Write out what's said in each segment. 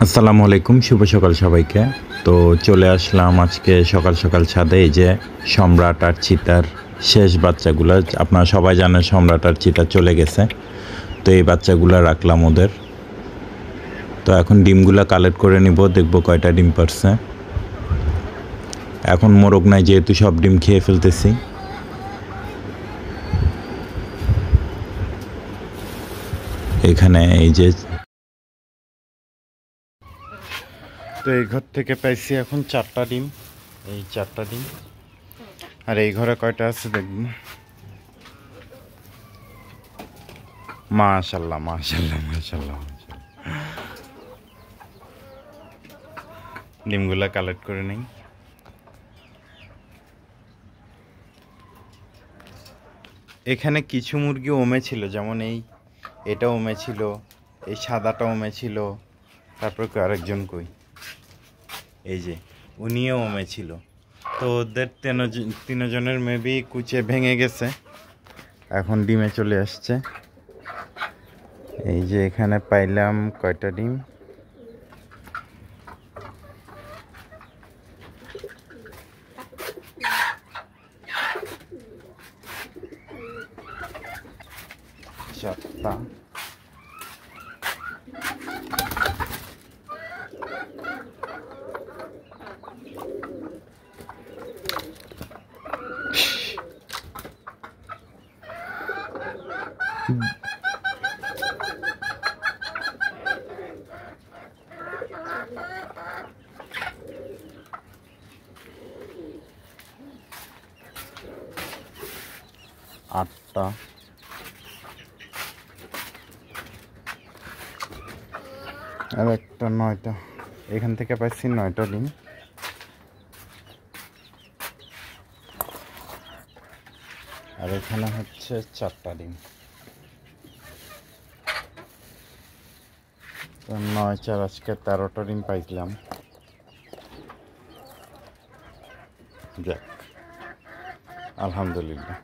আসসালামু আলাইকুম, শুভ সকাল সবাইকে। তো চলে আসলাম আজকে সকাল সকাল ছাদে। এই যে সম্রাট আর চিতার শেষ বাচ্চাগুলো, আপনারা সবাই জানেন সম্রাট আর চিতা চলে গেছে। তো এই বাচ্চাগুলো রাখলাম ওদের। তো এখন ডিমগুলো কালেক্ট করে নিব, দেখব কয়টা ডিম পারছে। এখন মোরগ নাই যেহেতু সব ডিম খেয়ে ফেলতেছি। এখানে এই যে তো এই ঘর থেকে পাইছি এখন 4টা ডিম, এই 4টা ডিম। আর এই ঘরে কয়টা আছে দেখব। মাশাআল্লাহ মাশাআল্লাহ মাশাআল্লাহ। ডিমগুলা কালেক্ট করে নেই। এখানে কিছু মুরগি ওমে ছিল, যেমন এটা ওমে ছিল, এই সাদাটা ওমে ছিল, তারপর আরেকজন কই, এই যে উনিও ওমে ছিল। তো ওদের তিনজনের মেবি কুচে ভেঙে গেছে, এখন ডিমে চলে আসছে। এই যে এখানে পাইলাম কয়টা ডিম, চারটা। আটটা। আর একটা 9টা। এখান থেকে পাইছি 9টা ডিম। আর এখানে হচ্ছে 4টা ডিম। তো 9 4 আজকে 13টা ডিম পাইছিলাম। যাক আলহামদুলিল্লাহ।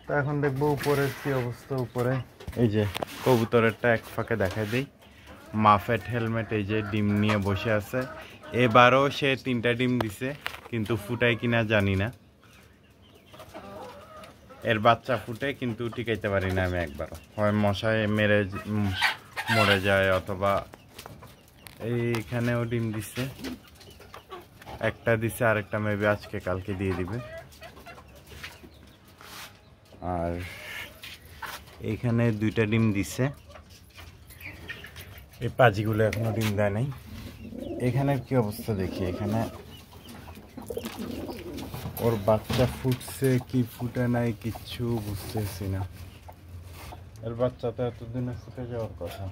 তো এখন দেখবো উপরের কি অবস্থা। উপরে এই যে কবুতরেরটা এক ফাঁকে দেখাই দিই। মাফেট হেলমেট এই যে ডিম নিয়ে বসে আছে। এবারও সে 3টা ডিম দিছে, কিন্তু ফুটায় কিনা জানি না। এর বাচ্চা ফুটে কিন্তু টিকাইতে পারি না আমি একবারও, হয় মশায় মেরে মরে যায়, অথবা এইখানেও ডিম দিছে, একটা দিছে, আরেকটা মেবি আজকে কালকে দিয়ে দিবে। আর এইখানে 2টা ডিম দিছে, এই পাজিগুলো এখনো ডিম দেয় নাই। এখানের কি অবস্থা দেখি। এখানে ওর বাচ্চা ফুটছে কি ফুটে নাই কিচ্ছু বুঝতেছি না। এর বাচ্চা তো এতদিনে ফুটে যাওয়ার কথা।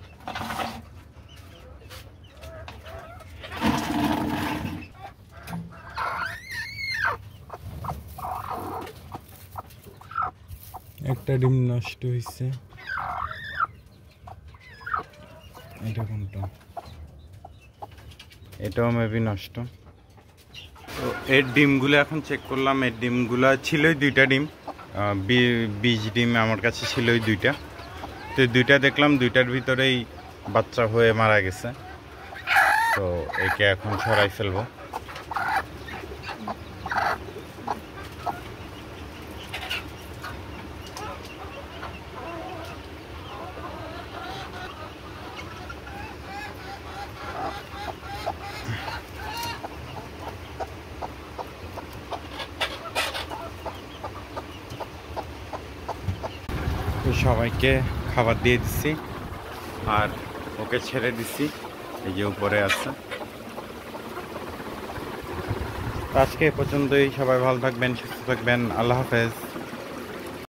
একটা ডিম নষ্ট হয়েছে। এটা কোনটা? এটাও মেবি নষ্ট। তো এর ডিমগুলো এখন চেক করলাম। এর ডিমগুলো ছিলই 2টা ডিম, 20 ডিম আমার কাছে ছিলই 2টা। তো 2টা দেখলাম 2টার ভিতরেই বাচ্চা হয়ে মারা গেছে। তো একে এখন ছড়াই ফেলবো। তো সবাইকে খাবার দিয়ে দিচ্ছি আর ওকে ছেড়ে দিচ্ছি, এই যে উপরে আছে। আজকে এ পর্যন্তই। সবাই ভালো থাকবেন, সুস্থ থাকবেন। আল্লাহ হাফেজ।